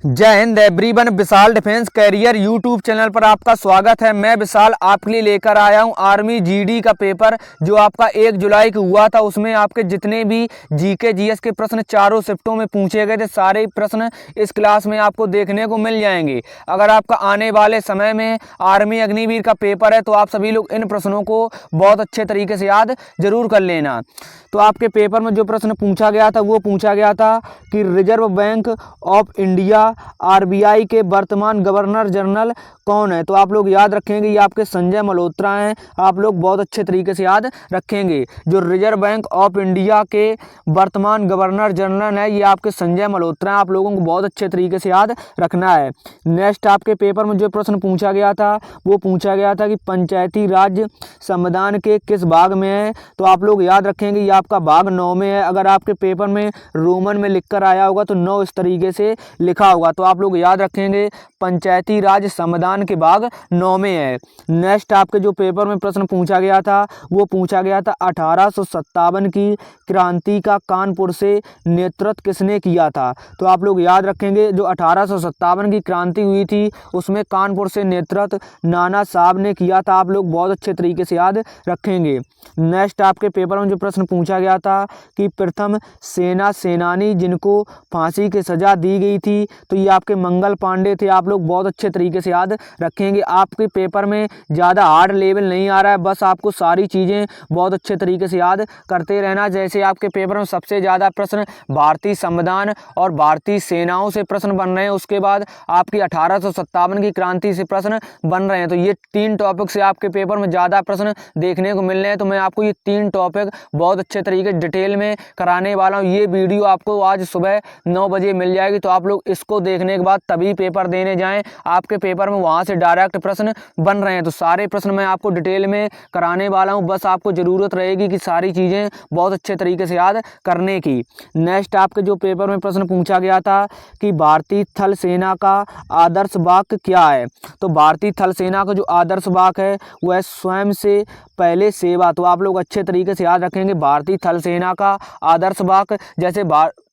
जय हिंद एवरीवन। विशाल defence career YouTube channel पर आपका स्वागत है। मैं विशाल आपके लिए लेकर आया हूं आर्मी जीडी का पेपर जो आपका 1 जुलाई को हुआ था। उसमें आपके जितने भी जीके जीएस के प्रश्न चारों शिफ्टों में पूछे गए थे, सारे प्रश्न इस क्लास में आपको देखने को मिल जाएंगे। अगर आपका आने वाले समय में आर्मी अग्निवीर का पेपर है तो आप सभी लोग इन प्रश्नों को बहुत अच्छे तरीके से याद जरूर कर लेना। तो आपके पेपर में जो प्रश्न पूछा गया था वो पूछा गया था कि reserve bank of India RBI के वर्तमान गवर्नर जनरल कौन है। तो आप लोग याद रखेंगे ये आपके संजय मल्होत्रा हैं। आप लोग बहुत अच्छे तरीके से याद रखेंगे। जो रिजर्व बैंक ऑफ इंडिया के वर्तमान गवर्नर जनरल है ये आपके संजय मल्होत्रा हैं। आप लोगों को बहुत अच्छे तरीके से याद रखना है। नेक्स्ट आपके पेपर में जो प्रश्न पूछा गया था वो पूछा गया था कि पंचायती राज संविधान के किस भाग में है। तो आप लोग याद रखेंगे ये आपका भाग 9 में है। अगर आपके पेपर में रोमन में लिखकर आया होगा तो 9 इस तरीके से लिखा होगा। तो आप लोग याद रखेंगे पंचायती राज संविधान के भाग 9 में है। नेक्स्ट आपके जो पेपर में प्रश्न पूछा गया था वो पूछा गया था 1857 की क्रांति का कानपुर से नेतृत्व किसने किया था। तो आप लोग याद रखेंगे जो 1857 की क्रांति हुई थी उसमें कानपुर से नेतृत्व नाना साहब ने किया था। आप लोग बहुत अच्छे तरीके से याद रखेंगे। नेक्स्ट आपके पेपर में जो प्रश्न पूछा गया था कि प्रथम सेना सेनानी जिनको फांसी की सजा दी गई थी तो ये आपके मंगल पांडे थे। आप लोग बहुत अच्छे तरीके से याद रखेंगे। आपके पेपर में ज़्यादा हार्ड लेवल नहीं आ रहा है, बस आपको सारी चीज़ें बहुत अच्छे तरीके से याद करते रहना। जैसे आपके पेपर में सबसे ज़्यादा प्रश्न भारतीय संविधान और भारतीय सेनाओं से प्रश्न बन रहे हैं, उसके बाद आपकी 1857 की क्रांति से प्रश्न बन रहे हैं। तो ये 3 टॉपिक से आपके पेपर में ज़्यादा प्रश्न देखने को मिल रहे हैं। तो मैं आपको ये 3 टॉपिक बहुत अच्छे तरीके डिटेल में कराने वाला हूँ। ये वीडियो आपको आज सुबह 9 बजे मिल जाएगी। तो आप लोग इसको देखने के बाद तभी पेपर देने जाएं। आपके पेपर में वहाँ से डायरेक्ट प्रश्न बन रहे हैं। तो सारे प्रश्न मैं आपको डिटेल में कराने वाला हूँ। बस आपको ज़रूरत रहेगी कि सारी चीज़ें बहुत अच्छे तरीके से याद करने की। नेक्स्ट आपके जो पेपर में प्रश्न पूछा गया था कि भारतीय थल सेना का आदर्श वाक्य क्या है। तो भारतीय थल सेना का जो आदर्श वाक्य है वह स्वयं से पहले सेवा। तो आप लोग अच्छे तरीके से याद रखेंगे भारतीय थल सेना का आदर्श वाक्य।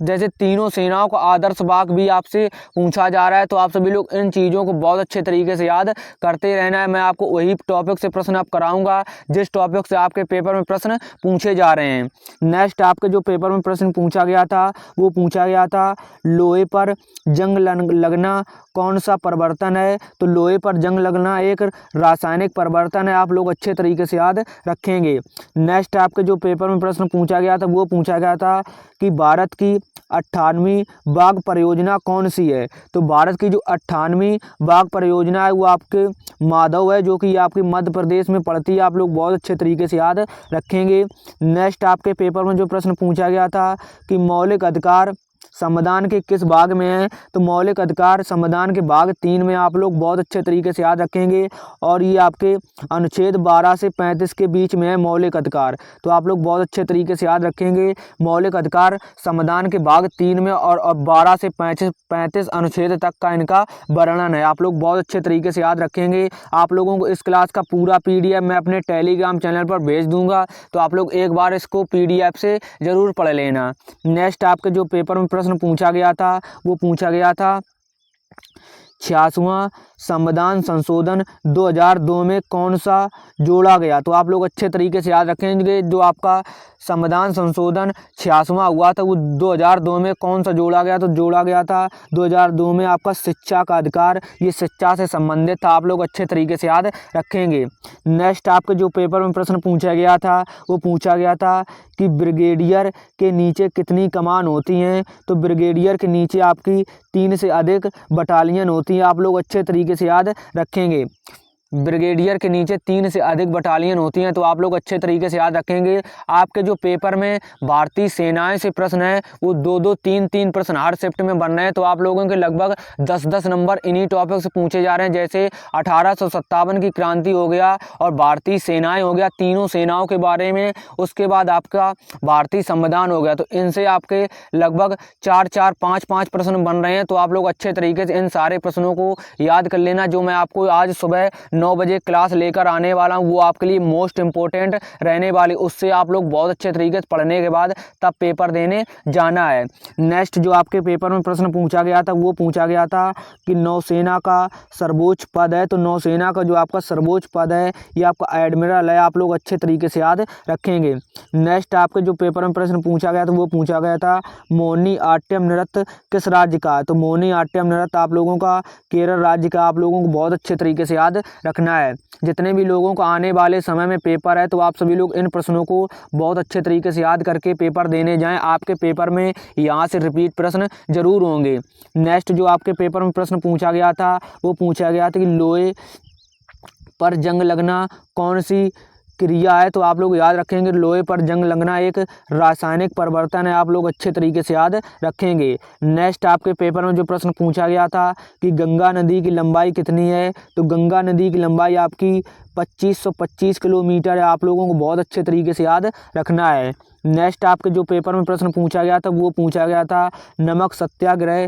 जैसे तीनों सेनाओं का आदर्श वाक्य भी आपसे पूछा जा रहा है। तो आप सभी लोग इन चीज़ों को बहुत अच्छे तरीके से याद करते रहना है। मैं आपको वही टॉपिक से प्रश्न अब कराऊंगा जिस टॉपिक से आपके पेपर में प्रश्न पूछे जा रहे हैं। नेक्स्ट आपके जो पेपर में प्रश्न पूछा गया था वो पूछा गया था लोहे पर जंग लगना कौन सा परिवर्तन है। तो लोहे पर जंग लगना एक रासायनिक परिवर्तन है। आप लोग अच्छे तरीके से याद रखेंगे। नेक्स्ट आपके जो पेपर में प्रश्न पूछा गया था वो पूछा गया था कि भारत की 98वीं बाघ परियोजना कौन सी है। तो भारत की जो 98वीं बाघ परियोजना है वो आपके माधव है, जो कि आपके मध्य प्रदेश में पड़ती है। आप लोग बहुत अच्छे तरीके से याद रखेंगे। नेक्स्ट आपके पेपर में जो प्रश्न पूछा गया था कि मौलिक अधिकार संविधान के किस भाग में है। तो मौलिक अधिकार संविधान के भाग 3 में आप लोग बहुत अच्छे तरीके से याद रखेंगे। और ये आपके अनुच्छेद 12 से 35 के बीच में है मौलिक अधिकार। तो आप लोग बहुत अच्छे तरीके से याद रखेंगे। मौलिक अधिकार संविधान के भाग 3 में और 12 से 35 अनुच्छेद तक का इनका वर्णन है। आप लोग बहुत अच्छे तरीके से याद रखेंगे। आप लोगों को इस क्लास का पूरा PDF मैं अपने टेलीग्राम चैनल पर भेज दूंगा। तो आप लोग एक बार इसको PDF से ज़रूर पढ़ लेना। नेक्स्ट आपके जो पेपर में प्रश्न पूछा गया था वो पूछा गया था 86वां संविधान संशोधन 2002 में कौन सा जोड़ा गया। तो आप लोग अच्छे तरीके से याद रखेंगे जो आपका संविधान संशोधन 86वां हुआ था वो 2002 में कौन सा जोड़ा गया। तो जोड़ा गया था 2002 में आपका शिक्षा का अधिकार। ये शिक्षा से संबंधित था। आप लोग अच्छे तरीके से याद रखेंगे। नेक्स्ट आपके जो पेपर में प्रश्न पूछा गया था वो पूछा गया था कि ब्रिगेडियर के नीचे कितनी कमान होती हैं। तो ब्रिगेडियर के नीचे आपकी 3 से अधिक बटालियन होती हैं। आप लोग अच्छे तरीके से याद रखेंगे। ब्रिगेडियर के नीचे 3 से अधिक बटालियन होती हैं। तो आप लोग अच्छे तरीके से याद रखेंगे। आपके जो पेपर में भारतीय सेनाएं से प्रश्न है वो 2-2, 3-3 प्रश्न हर शिफ्ट में बन रहे हैं। तो आप लोगों के लगभग 10-10 नंबर इन्हीं टॉपिक से पूछे जा रहे हैं। जैसे 1857 की क्रांति हो गया और भारतीय सेनाएं हो गया, तीनों सेनाओं के बारे में। उसके बाद आपका भारतीय संविधान हो गया। तो इनसे आपके लगभग 4-4, 5-5 प्रश्न बन रहे हैं। तो आप लोग अच्छे तरीके से इन सारे प्रश्नों को याद कर लेना जो मैं आपको आज सुबह 9 बजे क्लास लेकर आने वाला हूँ, वो आपके लिए मोस्ट इम्पोर्टेंट रहने वाली। उससे आप लोग बहुत अच्छे तरीके से पढ़ने के बाद तब पेपर देने जाना है। नेक्स्ट जो आपके पेपर में प्रश्न पूछा गया था वो पूछा गया था कि नौसेना का सर्वोच्च पद है, तो नौसेना का जो आपका सर्वोच्च पद है ये आपका एडमिरल है। आप लोग अच्छे तरीके से याद रखेंगे। नेक्स्ट आपके जो पेपर में प्रश्न पूछा गया था वो पूछा गया था मोहिनी आट्यम नृत्य किस राज्य का है, तो मोहिनी आट्यम नृत्य आप लोगों का केरल राज्य का। आप लोगों को बहुत अच्छे तरीके से याद रखना है। जितने भी लोगों को आने वाले समय में पेपर है तो आप सभी लोग इन प्रश्नों को बहुत अच्छे तरीके से याद करके पेपर देने जाएं। आपके पेपर में यहाँ से रिपीट प्रश्न जरूर होंगे। नेक्स्ट जो आपके पेपर में प्रश्न पूछा गया था वो पूछा गया था कि लोहे पर जंग लगना कौन सी क्रिया है, तो आप लोग याद रखेंगे लोहे पर जंग लगना एक रासायनिक परिवर्तन है। आप लोग अच्छे तरीके से याद रखेंगे। नेक्स्ट आपके पेपर में जो प्रश्न पूछा गया था कि गंगा नदी की लंबाई कितनी है, तो गंगा नदी की लंबाई आपकी 2525 किलोमीटर है। आप लोगों को बहुत अच्छे तरीके से याद रखना है। नेक्स्ट आपके जो पेपर में प्रश्न पूछा गया था वो पूछा गया था नमक सत्याग्रह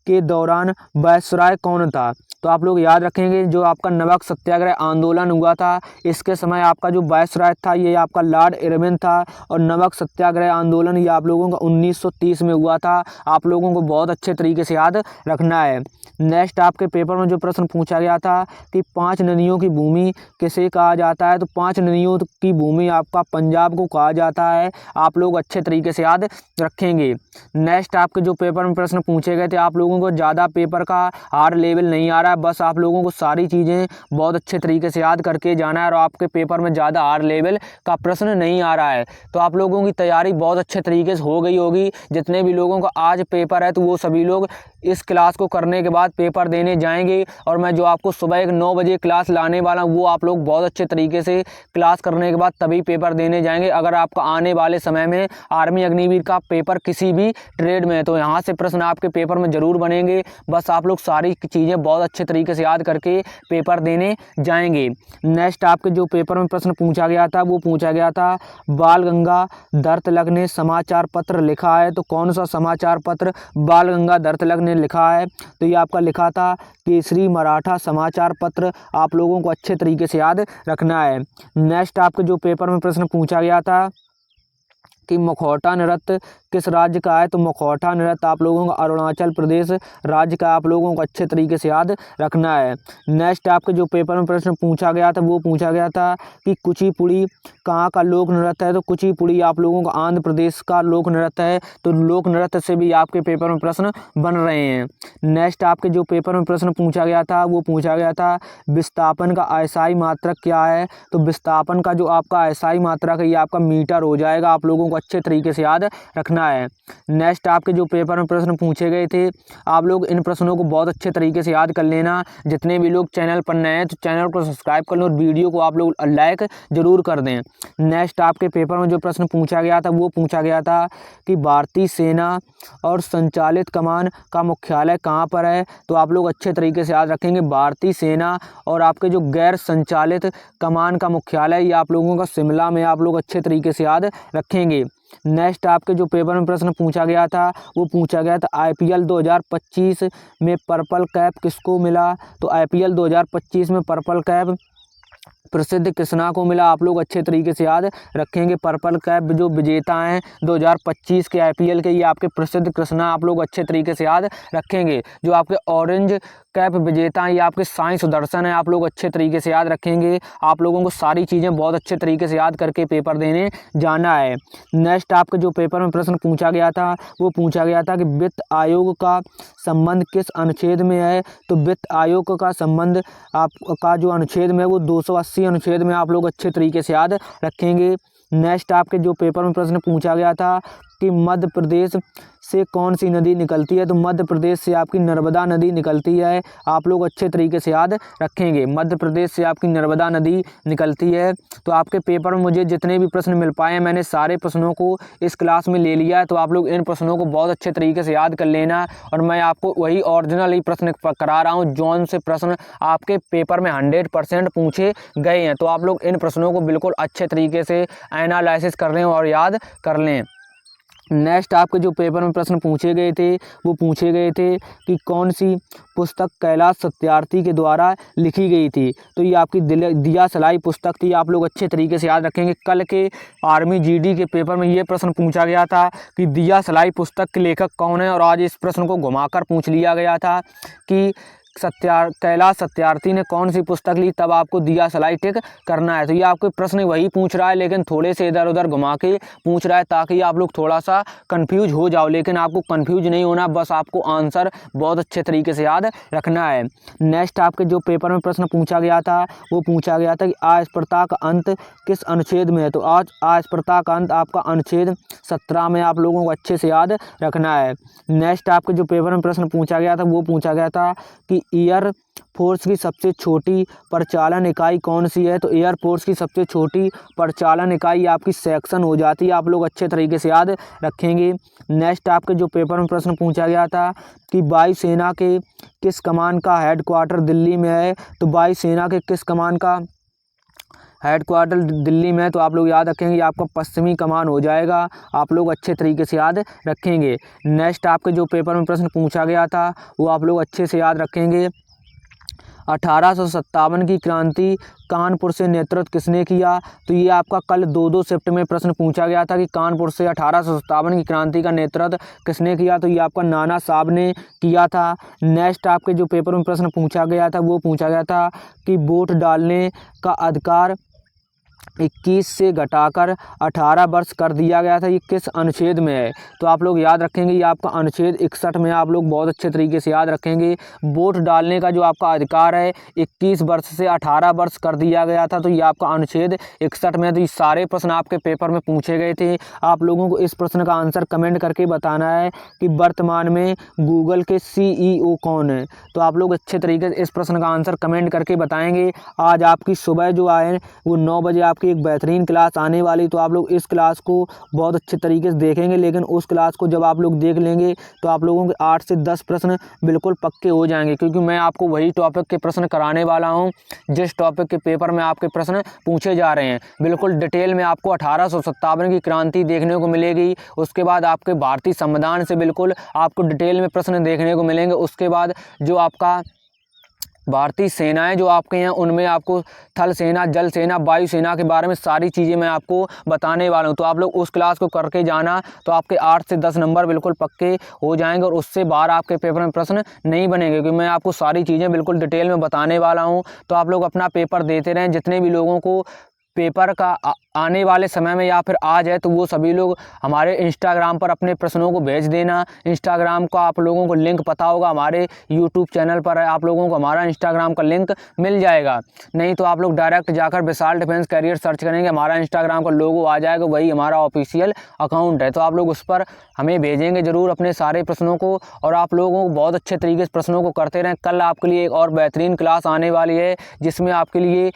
के दौरान वायसराय कौन था, तो आप लोग याद रखेंगे जो आपका नमक सत्याग्रह आंदोलन हुआ था इसके समय आपका जो वायसराय था ये आपका लॉर्ड इरविन था। और नमक सत्याग्रह आंदोलन ये आप लोगों का 1930 में हुआ था। आप लोगों को बहुत अच्छे तरीके से याद रखना है। नेक्स्ट आपके पेपर में जो प्रश्न पूछा गया था कि 5 नदियों की भूमि किसे कहा जाता है, तो 5 नदियों की भूमि आपका पंजाब को कहा जाता है। आप लोग अच्छे तरीके से याद रखेंगे। नेक्स्ट आपके जो पेपर में प्रश्न पूछे गए थे आप लोगों को ज़्यादा पेपर का हार्ड लेवल नहीं आ रहा है, बस आप लोगों को सारी चीज़ें बहुत अच्छे तरीके से याद करके जाना है और आपके पेपर में ज़्यादा हार्ड लेवल का प्रश्न नहीं आ रहा है। तो आप लोगों की तैयारी बहुत अच्छे तरीके से हो गई होगी। जितने भी लोगों का आज पेपर है तो वो सभी लोग इस क्लास को करने के बाद पेपर देने जाएंगे। और मैं जो आपको सुबह एक 9 बजे क्लास लाने वाला हूँ वो आप लोग बहुत अच्छे तरीके से क्लास करने के बाद तभी पेपर देने जाएंगे। अगर आपका आने वाले समय में आर्मी अग्निवीर का पेपर किसी भी ट्रेड में है तो यहाँ से प्रश्न आपके पेपर में ज़रूर बनेंगे। बस आप लोग सारी चीज़ें बहुत अच्छे तरीके से याद करके पेपर देने जाएंगे। नेक्स्ट आपके जो पेपर में प्रश्न पूछा गया था वो पूछा गया था बाल गंगाधर तिलक ने समाचार पत्र लिखा है, तो कौन सा समाचार पत्र बाल गंगाधर तिलक ने लिखा है, तो ये आपका लिखा था केसरी मराठा समाचार पत्र। आप लोगों को अच्छे तरीके से याद रखना है। नेक्स्ट आपके जो पेपर में प्रश्न पूछा गया था कि मुखौटा नृत्य किस राज्य का है, तो मुखौटा नृत्य आप लोगों का अरुणाचल प्रदेश राज्य का। आप लोगों को अच्छे तरीके से याद रखना है। नेक्स्ट आपके जो पेपर में प्रश्न पूछा गया था वो पूछा गया था कि कुचिपुड़ी कहाँ का लोक नृत्य है, तो कुचिपुड़ी आप लोगों का आंध्र प्रदेश का लोक नृत्य है। तो लोक नृत्य से भी आपके पेपर में प्रश्न बन रहे हैं। नेक्स्ट आपके जो पेपर में प्रश्न पूछा गया था वो पूछा गया था विस्थापन का अयसाई मात्रक क्या है, तो विस्थापन का जो आपका अयसाई मात्रक है ये आपका मीटर हो जाएगा। आप लोगों को अच्छे तरीके से याद रखना है। नेक्स्ट आपके जो पेपर में प्रश्न पूछे गए थे आप लोग इन प्रश्नों को बहुत अच्छे तरीके से याद कर लेना। जितने भी लोग चैनल पर नए हैं तो चैनल को सब्सक्राइब कर लो और वीडियो को आप लोग लाइक जरूर कर दें। नेक्स्ट आपके पेपर में जो प्रश्न पूछा गया था वो पूछा गया था कि भारतीय सेना और संचालित कमान का मुख्यालय कहाँ पर है, तो आप लोग अच्छे तरीके से याद रखेंगे भारतीय सेना और आपके जो गैर संचालित कमान का मुख्यालय ये आप लोगों का शिमला में। आप लोग अच्छे तरीके से याद रखेंगे। नेक्स्ट आपके जो पेपर में प्रश्न पूछा गया था वो पूछा गया था IPL 2025 में पर्पल कैप किसको मिला, तो IPL 2025 में पर्पल कैप प्रसिद्ध कृष्णा को मिला। आप लोग अच्छे तरीके से याद रखेंगे। पर्पल कैप जो विजेता हैं 2025 के IPL के ये आपके प्रसिद्ध कृष्णा। आप लोग अच्छे तरीके से याद रखेंगे। जो आपके ऑरेंज कैप विजेता हैं ये आपके साईं सुदर्शन है। आप लोग अच्छे तरीके से याद रखेंगे। आप लोगों को सारी चीज़ें बहुत अच्छे तरीके से याद करके पेपर देने जाना है। नेक्स्ट आपके जो पेपर में प्रश्न पूछा गया था वो पूछा गया था कि वित्त आयोग का संबंध किस अनुच्छेद में है, तो वित्त आयोग का संबंध आपका जो अनुच्छेद में है वो 280 अनुच्छेद में। आप लोग अच्छे तरीके से याद रखेंगे। नेक्स्ट आपके जो पेपर में प्रश्न पूछा गया था कि मध्य प्रदेश से कौन सी नदी निकलती है, तो मध्य प्रदेश से आपकी नर्मदा नदी निकलती है। आप लोग अच्छे तरीके से याद रखेंगे। मध्य प्रदेश से आपकी नर्मदा नदी निकलती है। तो आपके पेपर में मुझे जितने भी प्रश्न मिल पाए हैं मैंने सारे प्रश्नों को इस क्लास में ले लिया है। तो आप लोग इन प्रश्नों को बहुत अच्छे तरीके से याद कर लेना और मैं आपको वही ओरिजिनल ही प्रश्न करा रहा हूँ जौन से प्रश्न आपके पेपर में 100% पूछे गए हैं। तो आप लोग इन प्रश्नों को बिल्कुल अच्छे तरीके से एनालिसिस कर लें और याद कर लें। नेक्स्ट आपके जो पेपर में प्रश्न पूछे गए थे वो पूछे गए थे कि कौन सी पुस्तक कैलाश सत्यार्थी के द्वारा लिखी गई थी। तो ये आपकी दिया सलाई पुस्तक थी। आप लोग अच्छे तरीके से याद रखेंगे। कल के आर्मी जीडी के पेपर में ये प्रश्न पूछा गया था कि दिया सलाई पुस्तक के लेखक कौन है, और आज इस प्रश्न को घुमाकर पूछ लिया गया था कि कैलाश सत्यार्थी ने कौन सी पुस्तक ली, तब आपको दिया सलाई टिक करना है। तो ये आपके प्रश्न वही पूछ रहा है, लेकिन थोड़े से इधर उधर घुमा के पूछ रहा है ताकि आप लोग थोड़ा सा कंफ्यूज हो जाओ, लेकिन आपको कंफ्यूज नहीं होना, बस आपको आंसर बहुत अच्छे तरीके से याद रखना है। नेक्स्ट आपके जो पेपर में प्रश्न पूछा गया था वो पूछा गया था कि अस्पृश्यता का अंत किस अनुच्छेद में है। तो आज अस्पृश्यता का अंत आपका अनुच्छेद 17 में आप लोगों को अच्छे से याद रखना है। नेक्स्ट आपके जो पेपर में प्रश्न पूछा गया था वो पूछा गया था कि एयर फोर्स की सबसे छोटी परिचालन इकाई कौन सी है। तो एयर फोर्स की सबसे छोटी परिचालन इकाई आपकी सेक्शन हो जाती है। आप लोग अच्छे तरीके से याद रखेंगे। नेक्स्ट आपके जो पेपर में प्रश्न पूछा गया था कि वायुसेना के किस कमान का हेडक्वार्टर दिल्ली में है। तो वायुसेना के किस कमान का हेडक्वार्टर दिल्ली में है, तो आप लोग याद रखेंगे आपका पश्चिमी कमान हो जाएगा। आप लोग अच्छे तरीके से याद रखेंगे। नेक्स्ट आपके जो पेपर में प्रश्न पूछा गया था वो आप लोग अच्छे से याद रखेंगे। 1857 की क्रांति कानपुर से नेतृत्व किसने किया। तो ये आपका कल 2-2 शिफ्ट में प्रश्न पूछा गया था कि कानपुर से 1857 की क्रांति का नेतृत्व किसने किया। तो ये आपका नाना साहब ने किया था। नेक्स्ट आपके जो पेपर में प्रश्न पूछा गया था वो पूछा गया था कि वोट डालने का अधिकार 21 से घटाकर 18 वर्ष कर दिया गया था। ये किस अनुच्छेद में है। तो आप लोग याद रखेंगे ये आपका अनुच्छेद 61 में। आप लोग बहुत अच्छे तरीके से याद रखेंगे। वोट डालने का जो आपका अधिकार है 21 वर्ष से 18 वर्ष कर दिया गया था। तो ये आपका अनुच्छेद 61 में। तो ये सारे प्रश्न आपके पेपर में पूछे गए थे। आप लोगों को इस प्रश्न का आंसर कमेंट करके बताना है कि वर्तमान में गूगल के CEO कौन है। तो आप लोग अच्छे तरीके से इस प्रश्न का आंसर कमेंट करके बताएंगे। आज आपकी सुबह जो आए वो 9 बजे आपकी एक बेहतरीन क्लास आने वाली। तो आप लोग इस क्लास को बहुत अच्छे तरीके से देखेंगे, लेकिन उस क्लास को जब आप लोग देख लेंगे तो आप लोगों के 8 से 10 प्रश्न बिल्कुल पक्के हो जाएंगे, क्योंकि मैं आपको वही टॉपिक के प्रश्न कराने वाला हूं जिस टॉपिक के पेपर में आपके प्रश्न पूछे जा रहे हैं। बिल्कुल डिटेल में आपको 1857 की क्रांति देखने को मिलेगी। उसके बाद आपके भारतीय संविधान से बिल्कुल आपको डिटेल में प्रश्न देखने को मिलेंगे। उसके बाद जो आपका भारतीय सेनाएं जो आपके हैं उनमें आपको थल सेना, जल सेना, वायु सेना के बारे में सारी चीज़ें मैं आपको बताने वाला हूं। तो आप लोग उस क्लास को करके जाना, तो आपके 8 से 10 नंबर बिल्कुल पक्के हो जाएंगे और उससे बाहर आपके पेपर में प्रश्न नहीं बनेंगे, क्योंकि मैं आपको सारी चीज़ें बिल्कुल डिटेल में बताने वाला हूँ। तो आप लोग अपना पेपर देते रहें। जितने भी लोगों को पेपर का आने वाले समय में या फिर आज है तो वो सभी लोग हमारे इंस्टाग्राम पर अपने प्रश्नों को भेज देना। इंस्टाग्राम का आप लोगों को लिंक पता होगा, हमारे यूट्यूब चैनल पर है, आप लोगों को हमारा इंस्टाग्राम का लिंक मिल जाएगा। नहीं तो आप लोग डायरेक्ट जाकर विशाल डिफेंस कैरियर सर्च करेंगे, हमारा इंस्टाग्राम का लोगो आ जाएगा, वही हमारा ऑफिशियल अकाउंट है। तो आप लोग उस पर हमें भेजेंगे ज़रूर अपने सारे प्रश्नों को, और आप लोगों को बहुत अच्छे तरीके से प्रश्नों को करते रहें। कल आपके लिए एक और बेहतरीन क्लास आने वाली है जिसमें आपके लिए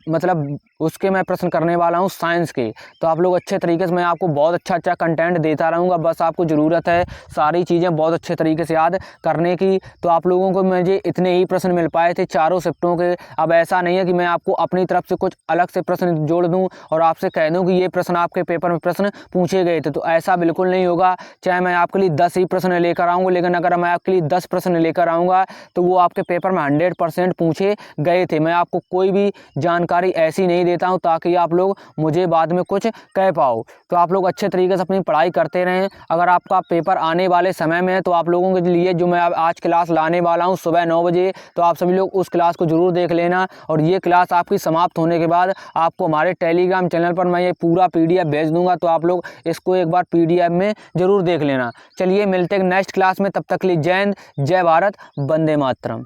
मतलब उसके मैं प्रश्न करने वाला हूँ साइंस के। तो आप लोग अच्छे तरीके से मैं आपको बहुत अच्छा कंटेंट देता रहूँगा। बस आपको ज़रूरत है सारी चीज़ें बहुत अच्छे तरीके से याद करने की। तो आप लोगों को मुझे इतने ही प्रश्न मिल पाए थे चारों शिफ्टों के। अब ऐसा नहीं है कि मैं आपको अपनी तरफ से कुछ अलग से प्रश्न जोड़ दूँ और आपसे कह दूँ कि ये प्रश्न आपके पेपर में प्रश्न पूछे गए थे। तो ऐसा बिल्कुल नहीं होगा। चाहे मैं आपके लिए 10 ही प्रश्न लेकर आऊँगा, लेकिन अगर मैं आपके लिए 10 प्रश्न लेकर आऊँगा तो वो आपके पेपर में 100% पूछे गए थे। मैं आपको कोई भी जानकारी ऐसी नहीं देता हूं ताकि आप लोग मुझे बाद में कुछ कह पाओ। तो आप लोग अच्छे तरीके से अपनी पढ़ाई करते रहें। अगर आपका पेपर आने वाले समय में है तो आप लोगों के लिए जो मैं आज क्लास लाने वाला हूं सुबह 9 बजे, तो आप सभी लोग उस क्लास को जरूर देख लेना। और ये क्लास आपकी समाप्त होने के बाद आपको हमारे टेलीग्राम चैनल पर मैं ये पूरा PDF भेज दूंगा, तो आप लोग इसको एक बार PDF में जरूर देख लेना। चलिए मिलते हैं नेक्स्ट क्लास में, तब तक के लिए जय हिंद, जय भारत, वंदे मातरम।